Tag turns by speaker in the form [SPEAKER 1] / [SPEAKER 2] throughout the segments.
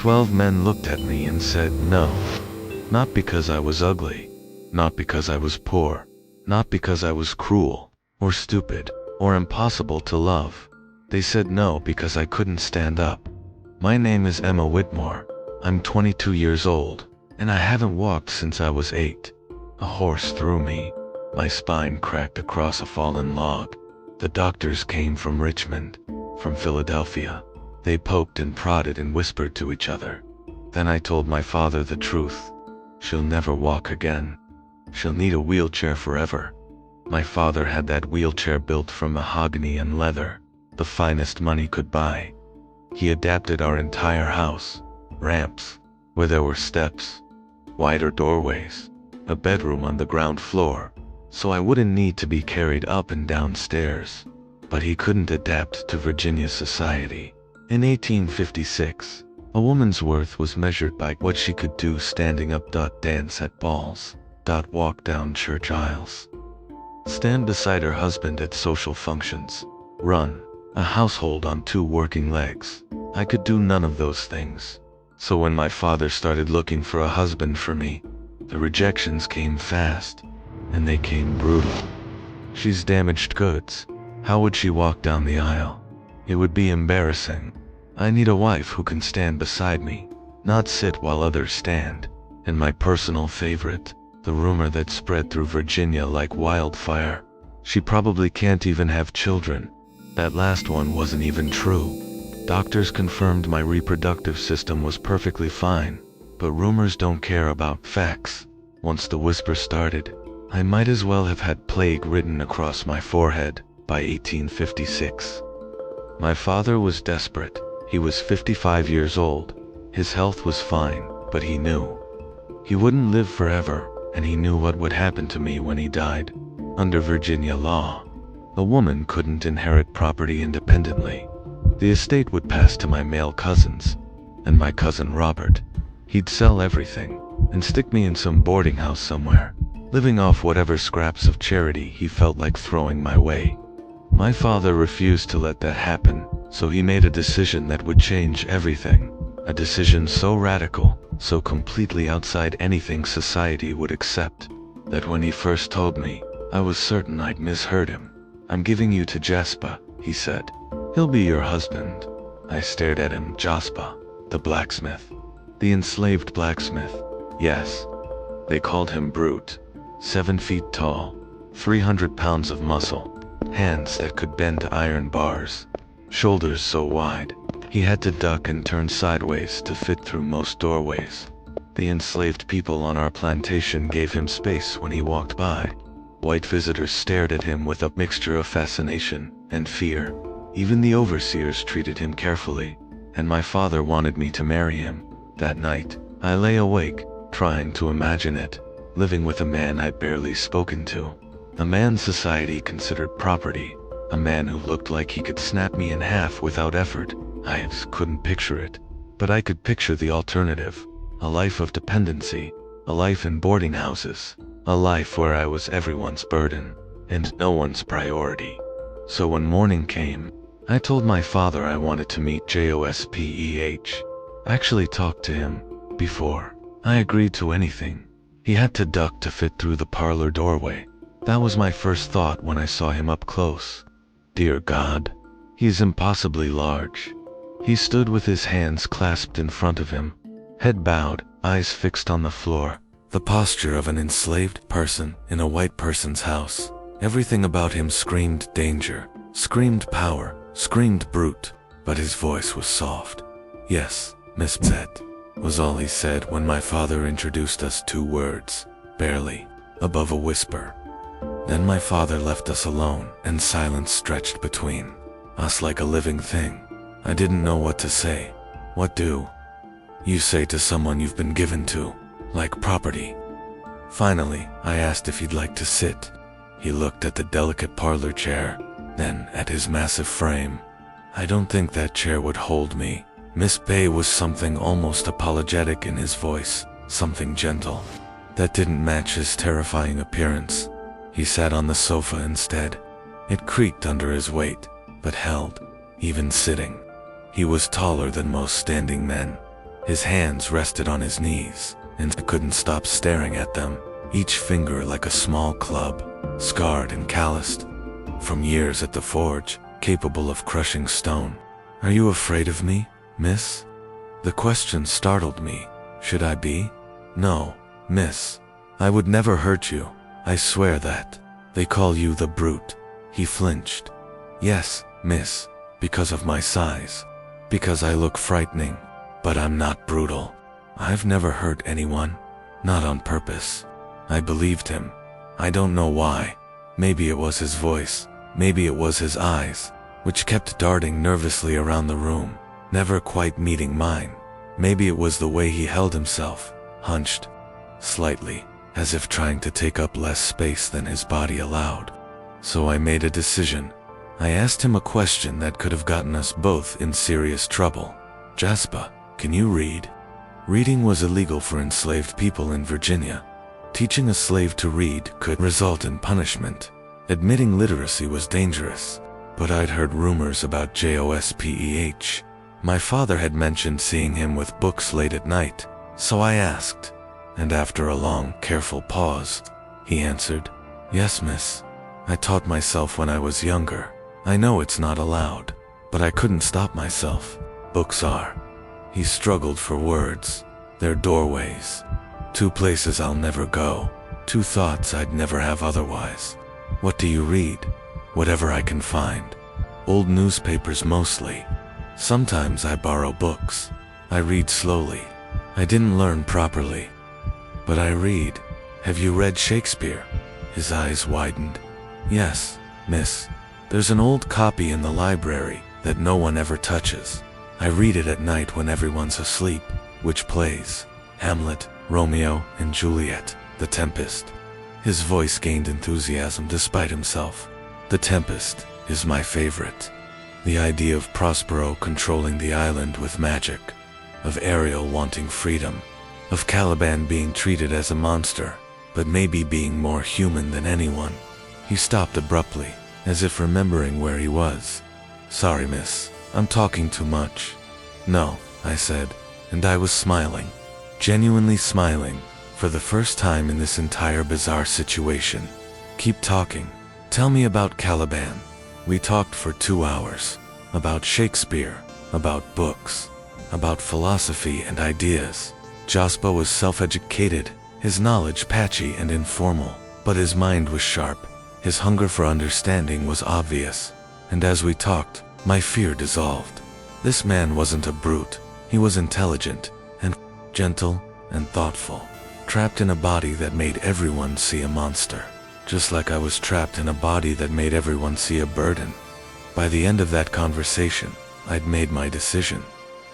[SPEAKER 1] 12 men looked at me and said no. Not because I was ugly, not because I was poor, not because I was cruel, or stupid, or impossible to love. They said no because I couldn't stand up. My name is Emma Whitmore. I'm 22 years old, and I haven't walked since I was 8. A horse threw me. My spine cracked across a fallen log. The doctors came from Richmond, from Philadelphia. They poked and prodded and whispered to each other. Then I told my father the truth. She'll never walk again. She'll need a wheelchair forever. My father had that wheelchair built from mahogany and leather, the finest money could buy. He adapted our entire house, ramps, where there were steps, wider doorways, a bedroom on the ground floor, so I wouldn't need to be carried up and down stairs. But he couldn't adapt to Virginia society. In 1856, a woman's worth was measured by what she could do standing up, dance at balls, walk down church aisles, stand beside her husband at social functions, run a household on 2 working legs. I could do none of those things. So when my father started looking for a husband for me, the rejections came fast, and they came brutal. She's damaged goods. How would she walk down the aisle? It would be embarrassing. I need a wife who can stand beside me, not sit while others stand. And my personal favorite, the rumor that spread through Virginia like wildfire. She probably can't even have children. That last one wasn't even true. Doctors confirmed my reproductive system was perfectly fine, but rumors don't care about facts. Once the whisper started, I might as well have had plague written across my forehead by 1856. My father was desperate. He was 55 years old. His health was fine, but he knew he wouldn't live forever, and he knew what would happen to me when he died. Under Virginia law, a woman couldn't inherit property independently. The estate would pass to my male cousins, and my cousin Robert. He'd sell everything and stick me in some boarding house somewhere, living off whatever scraps of charity he felt like throwing my way. My father refused to let that happen, so he made a decision that would change everything. A decision so radical, so completely outside anything society would accept, that when he first told me, I was certain I'd misheard him. "I'm giving you to Jasper," he said. "He'll be your husband." I stared at him. Jasper, the blacksmith. The enslaved blacksmith. Yes. They called him Brute. 7 feet tall, 300 pounds of muscle, hands that could bend iron bars, shoulders so wide, he had to duck and turn sideways to fit through most doorways. The enslaved people on our plantation gave him space when he walked by. White visitors stared at him with a mixture of fascination and fear. Even the overseers treated him carefully, and my father wanted me to marry him. That night, I lay awake, trying to imagine it, living with a man I'd barely spoken to. A man society considered property. A man who looked like he could snap me in half without effort. I couldn't picture it, but I could picture the alternative. A life of dependency, a life in boarding houses, a life where I was everyone's burden, and no one's priority. So when morning came, I told my father I wanted to meet Jospeh. I actually talked to him before I agreed to anything. He had to duck to fit through the parlor doorway. That was my first thought when I saw him up close. Dear God, he's impossibly large. He stood with his hands clasped in front of him, head bowed, eyes fixed on the floor. The posture of an enslaved person in a white person's house. Everything about him screamed danger, screamed power, screamed brute, but his voice was soft. "Yes, Miss Bette," was all he said when my father introduced us. 2 words, barely, above a whisper. Then my father left us alone, and silence stretched between us like a living thing. I didn't know what to say. What do you say to someone you've been given to, like property? Finally, I asked if he'd like to sit. He looked at the delicate parlor chair, then at his massive frame. "I don't think that chair would hold me." Miss Bay was something almost apologetic in his voice, something gentle, that didn't match his terrifying appearance. He sat on the sofa instead. It creaked under his weight, but held, even sitting. He was taller than most standing men. His hands rested on his knees, and I couldn't stop staring at them, each finger like a small club, scarred and calloused, from years at the forge, capable of crushing stone. "Are you afraid of me, miss?" The question startled me. Should I be? "No, miss. I would never hurt you. I swear that. They call you the brute." He flinched. "Yes, miss, because of my size. Because I look frightening. But I'm not brutal. I've never hurt anyone. Not on purpose." I believed him. I don't know why. Maybe it was his voice. Maybe it was his eyes, which kept darting nervously around the room, never quite meeting mine. Maybe it was the way he held himself, hunched, slightly, as if trying to take up less space than his body allowed. So I made a decision. I asked him a question that could have gotten us both in serious trouble. "Jasper, can you read?" Reading was illegal for enslaved people in Virginia. Teaching a slave to read could result in punishment. Admitting literacy was dangerous. But I'd heard rumors about Jospeh. My father had mentioned seeing him with books late at night, so I asked. And after a long, careful pause, he answered, "Yes, miss. I taught myself when I was younger. I know it's not allowed, but I couldn't stop myself. Books are." He struggled for words. "They're doorways. Two places I'll never go. Two thoughts I'd never have otherwise." "What do you read?" "Whatever I can find. Old newspapers mostly. Sometimes I borrow books. I read slowly. I didn't learn properly. But I read. Have you read Shakespeare?" His eyes widened. "Yes, miss. There's an old copy in the library that no one ever touches. I read it at night when everyone's asleep, which plays Hamlet, Romeo and Juliet, The Tempest." His voice gained enthusiasm despite himself. "The Tempest is my favorite. The idea of Prospero controlling the island with magic, of Ariel wanting freedom, of Caliban being treated as a monster, but maybe being more human than anyone." He stopped abruptly, as if remembering where he was. "Sorry, miss, I'm talking too much." "No," I said, and I was smiling, genuinely smiling, for the first time in this entire bizarre situation. "Keep talking. Tell me about Caliban." We talked for 2 hours, about Shakespeare, about books, about philosophy and ideas. Jasper was self-educated, his knowledge patchy and informal, but his mind was sharp. His hunger for understanding was obvious, and as we talked, my fear dissolved. This man wasn't a brute. He was intelligent, and gentle, and thoughtful, trapped in a body that made everyone see a monster, just like I was trapped in a body that made everyone see a burden. By the end of that conversation, I'd made my decision.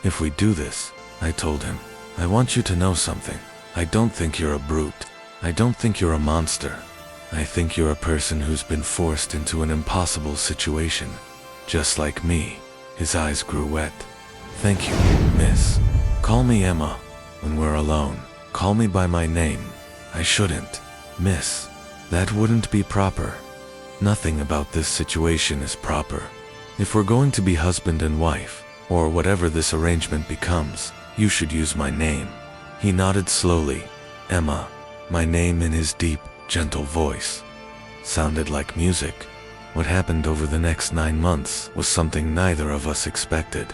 [SPEAKER 1] "If we do this," I told him, "I want you to know something. I don't think you're a brute. I don't think you're a monster. I think you're a person who's been forced into an impossible situation, just like me." His eyes grew wet. "Thank you, miss. Call me Emma. When we're alone, call me by my name." "I shouldn't, miss. That wouldn't be proper." "Nothing about this situation is proper. If we're going to be husband and wife, or whatever this arrangement becomes, you should use my name." He nodded slowly. "Emma." My name, in his deep, gentle voice, sounded like music. What happened over the next 9 months was something neither of us expected.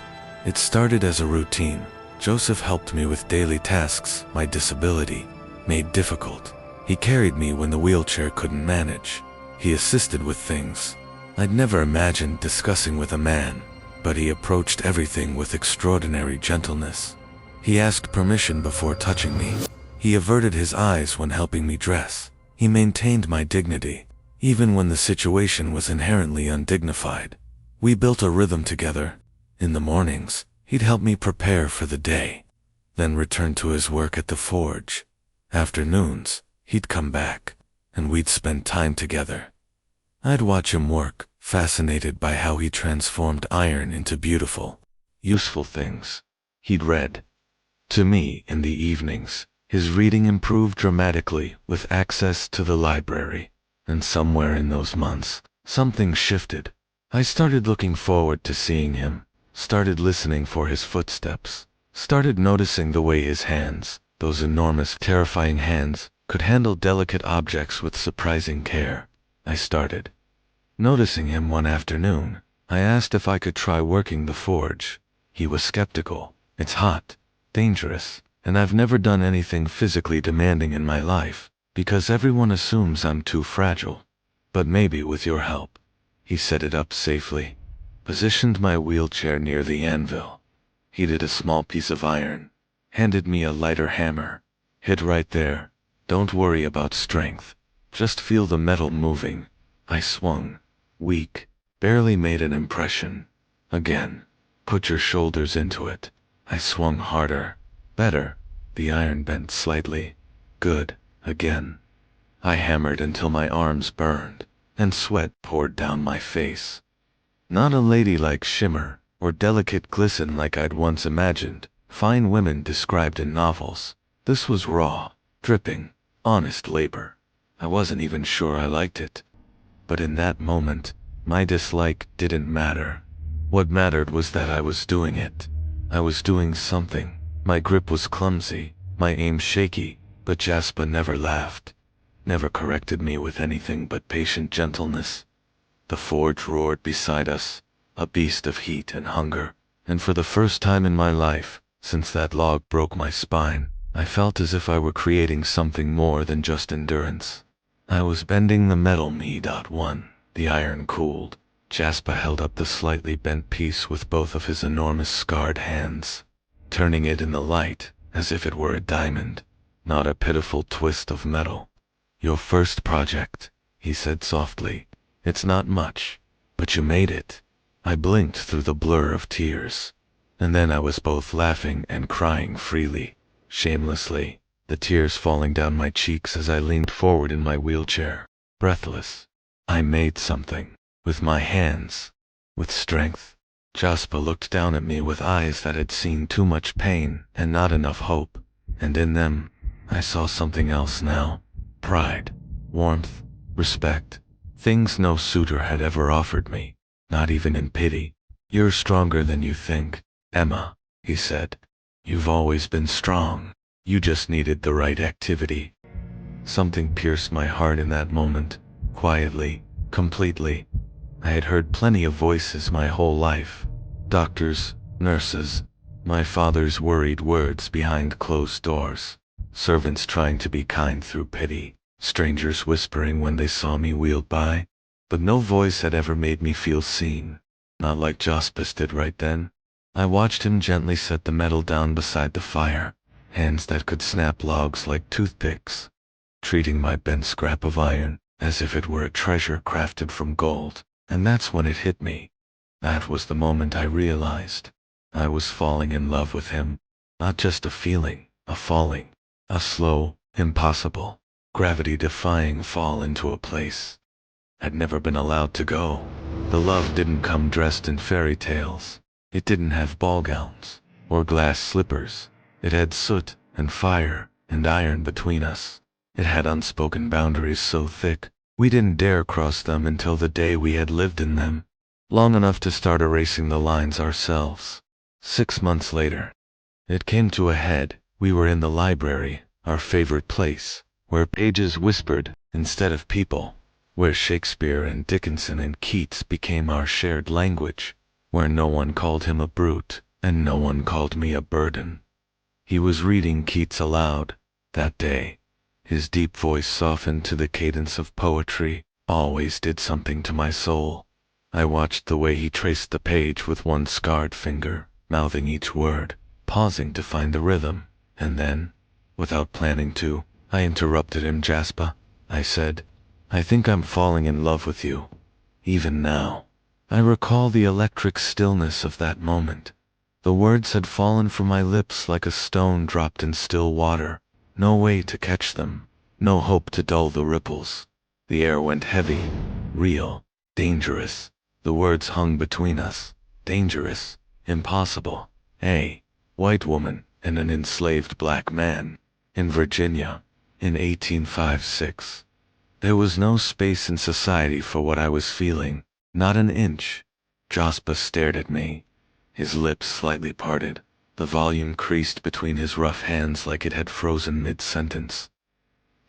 [SPEAKER 1] It started as a routine. Joseph helped me with daily tasks my disability made difficult. He carried me when the wheelchair couldn't manage. He assisted with things I'd never imagined discussing with a man, but he approached everything with extraordinary gentleness. He asked permission before touching me. He averted his eyes when helping me dress. He maintained my dignity, even when the situation was inherently undignified. We built a rhythm together. In the mornings, he'd help me prepare for the day, then return to his work at the forge. Afternoons, he'd come back, and we'd spend time together. I'd watch him work, fascinated by how he transformed iron into beautiful, useful things. He'd read to me in the evenings. His reading improved dramatically with access to the library, and somewhere in those months, something shifted. I started looking forward to seeing him, started listening for his footsteps, Started noticing the way his hands, those enormous, terrifying hands, could handle delicate objects with surprising care. I started noticing him one afternoon. I asked if I could try working the forge. He was skeptical. It's hot, dangerous, and I've never done anything physically demanding in my life, because everyone assumes I'm too fragile. But maybe with your help. He set it up safely, positioned my wheelchair near the anvil, heated a small piece of iron, handed me a lighter hammer. Hit right there. Don't worry about strength. Just feel the metal moving. I swung. Weak. Barely made an impression. Again. Put your shoulders into it. I swung harder. Better. The iron bent slightly. Good. Again. I hammered until my arms burned, and sweat poured down my face. Not a ladylike shimmer, or delicate glisten like I'd once imagined fine women described in novels. This was raw, dripping, honest labor. I wasn't even sure I liked it. But in that moment, my dislike didn't matter. What mattered was that I was doing it. I was doing something. My grip was clumsy, my aim shaky, but Jasper never laughed, never corrected me with anything but patient gentleness. The forge roared beside us, a beast of heat and hunger, and for the first time in my life, since that log broke my spine, I felt as if I were creating something more than just endurance. I was bending the metal me.1. The iron cooled. Jasper held up the slightly bent piece with both of his enormous scarred hands, turning it in the light as if it were a diamond, not a pitiful twist of metal. Your first project, he said softly. It's not much, but you made it. I blinked through the blur of tears, and then I was both laughing and crying freely, shamelessly, the tears falling down my cheeks as I leaned forward in my wheelchair, breathless. I made something, with my hands, with strength. Jasper looked down at me with eyes that had seen too much pain and not enough hope, and in them, I saw something else now. Pride, warmth, respect. Things no suitor had ever offered me, not even in pity. You're stronger than you think, Emma, he said. You've always been strong. You just needed the right activity. Something pierced my heart in that moment, quietly, completely. I had heard plenty of voices my whole life. Doctors, nurses, my father's worried words behind closed doors, servants trying to be kind through pity, strangers whispering when they saw me wheeled by. But no voice had ever made me feel seen, not like Jospis did right then. I watched him gently set the metal down beside the fire, hands that could snap logs like toothpicks, treating my bent scrap of iron as if it were a treasure crafted from gold. And that's when it hit me. That was the moment I realized I was falling in love with him. Not just a feeling, a falling, a slow, impossible, gravity-defying fall into a place I'd never been allowed to go. The love didn't come dressed in fairy tales. It didn't have ball gowns or glass slippers. It had soot and fire and iron between us. It had unspoken boundaries so thick we didn't dare cross them until the day we had lived in them, long enough to start erasing the lines ourselves. 6 months later, it came to a head. We were in the library, our favorite place, where pages whispered instead of people, where Shakespeare and Dickinson and Keats became our shared language, where no one called him a brute and no one called me a burden. He was reading Keats aloud that day. His deep voice softened to the cadence of poetry, always did something to my soul. I watched the way he traced the page with one scarred finger, mouthing each word, pausing to find the rhythm, and then, without planning to, I interrupted him. Jasper, I said, I think I'm falling in love with you. Even now. I recall the electric stillness of that moment. The words had fallen from my lips like a stone dropped in still water. No way to catch them, no hope to dull the ripples. The air went heavy, real, dangerous. The words hung between us. Dangerous, impossible. A white woman and an enslaved black man. In Virginia, in 1856. There was no space in society for what I was feeling, not an inch. Jasper stared at me, his lips slightly parted. The volume creased between his rough hands like it had frozen mid-sentence.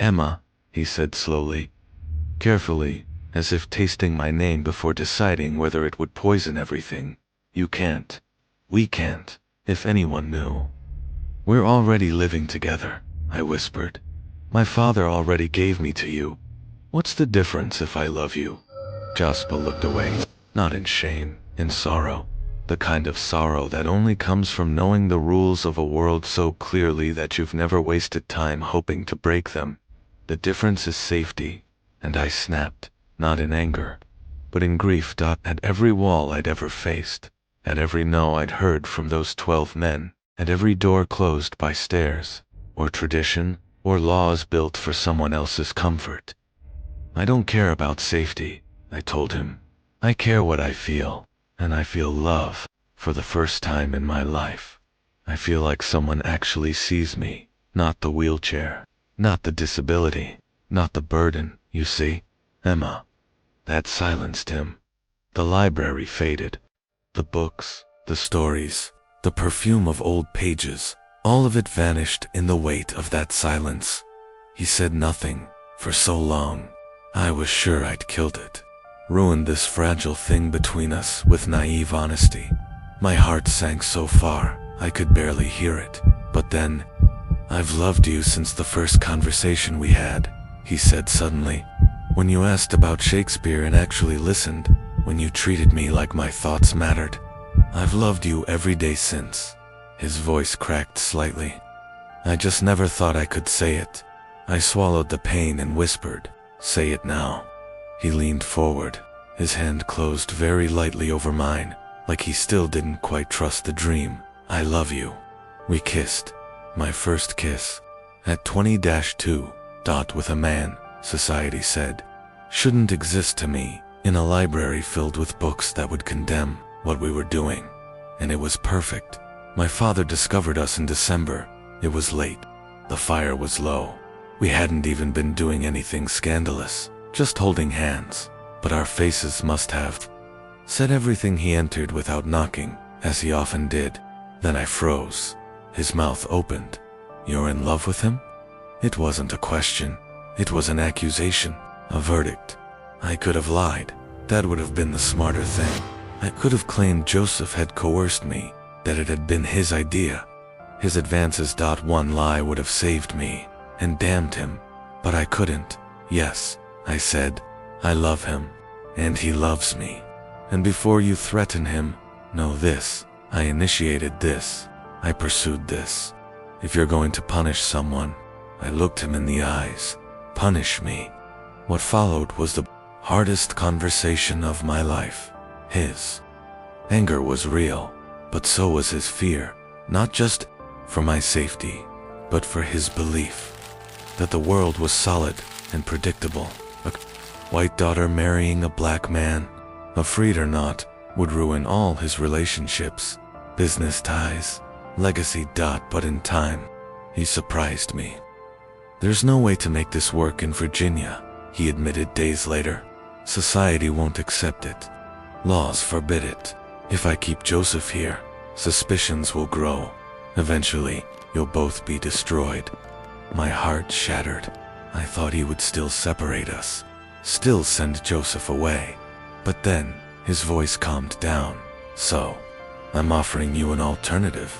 [SPEAKER 1] "Emma," he said slowly, carefully, as if tasting my name before deciding whether it would poison everything. "You can't. We can't, if anyone knew. We're already living together," I whispered. "My father already gave me to you. What's the difference if I love you?" Jasper looked away, not in shame, in sorrow. The kind of sorrow that only comes from knowing the rules of a world so clearly that you've never wasted time hoping to break them. "The difference is safety," and I snapped, not in anger, but in grief. At every wall I'd ever faced, at every no I'd heard from those 12 men, at every door closed by stairs, or tradition, or laws built for someone else's comfort. "I don't care about safety," I told him. "I care what I feel, and I feel love, for the first time in my life. I feel like someone actually sees me, not the wheelchair, not the disability, not the burden, you see, Emma." That silenced him. The library faded. The books, the stories, the perfume of old pages, all of it vanished in the weight of that silence. He said nothing for so long. I was sure I'd killed it, ruined this fragile thing between us with naive honesty. My heart sank so far, I could barely hear it. But then, "I've loved you since the first conversation we had," he said suddenly. "When you asked about Shakespeare and actually listened, when you treated me like my thoughts mattered. I've loved you every day since." His voice cracked slightly. "I just never thought I could say it." I swallowed the pain and whispered, "Say it now." He leaned forward, his hand closed very lightly over mine, like he still didn't quite trust the dream. "I love you." We kissed. My first kiss. At 20-2, with a man, society said, shouldn't exist to me, in a library filled with books that would condemn what we were doing. And it was perfect. My father discovered us in December. It was late. The fire was low. We hadn't even been doing anything scandalous, just holding hands, but our faces must have said everything. He entered without knocking, as he often did. Then I froze. His mouth opened. "You're in love with him?" It wasn't a question. It was an accusation, a verdict. I could have lied. That would have been the smarter thing. I could have claimed Joseph had coerced me, that it had been his idea. His advances. One lie would have saved me and damned him, but I couldn't. "Yes," I said, "I love him, and he loves me. And before you threaten him, know this. I initiated this. I pursued this. If you're going to punish someone," I looked him in the eyes, "punish me." What followed was the hardest conversation of my life. His anger was real, but so was his fear, not just for my safety, but for his belief that the world was solid and predictable. A white daughter marrying a black man, afraid or not, would ruin all his relationships, business ties, legacy. But in time, he surprised me. "There's no way to make this work in Virginia," he admitted days later. "Society won't accept it. Laws forbid it. If I keep Joseph here, suspicions will grow. Eventually, you'll both be destroyed." My heart shattered. I thought he would still separate us, still send Joseph away. But then, his voice calmed down. "So, I'm offering you an alternative."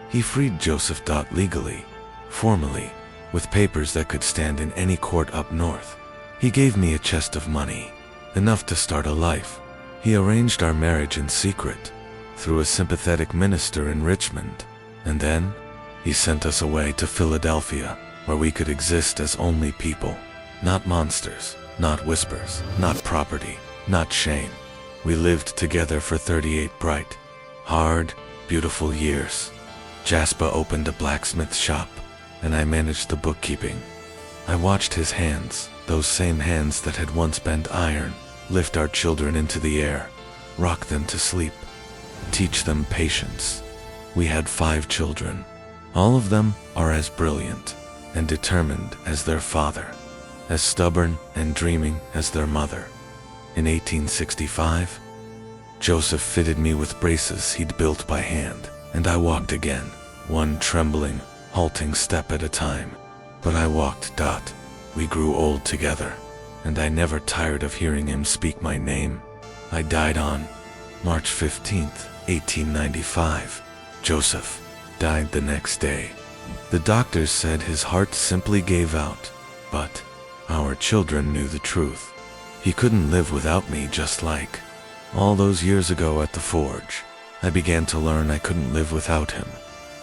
[SPEAKER 1] He freed Joseph. Legally, formally, with papers that could stand in any court up north. He gave me a chest of money, enough to start a life. He arranged our marriage in secret, through a sympathetic minister in Richmond. And then, he sent us away to Philadelphia, where we could exist as only people. Not monsters, not whispers, not property, not shame. We lived together for 38 bright, hard, beautiful years. Jasper opened a blacksmith shop, and I managed the bookkeeping. I watched his hands, those same hands that had once bent iron, lift our children into the air, rock them to sleep, teach them patience. We had 5 children. All of them are as brilliant and determined as their father, as stubborn and dreaming as their mother. In 1865, Joseph fitted me with braces he'd built by hand. And I walked again, one trembling, halting step at a time. But I walked. We grew old together, and I never tired of hearing him speak my name. I died on March 15th, 1895. Joseph died the next day. The doctors said his heart simply gave out, but our children knew the truth. He couldn't live without me, just like all those years ago at the forge. I began to learn I couldn't live without him.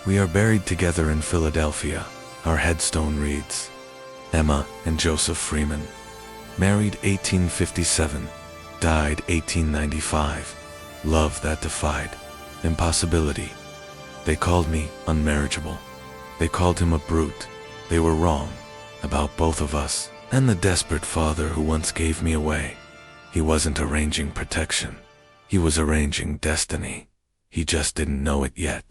[SPEAKER 1] We are buried together in Philadelphia. Our headstone reads, Emma and Joseph Freeman. Married 1857, died 1895. Love that defied impossibility. They called me unmarriageable. They called him a brute. They were wrong about both of us and the desperate father who once gave me away. He wasn't arranging protection. He was arranging destiny. He just didn't know it yet.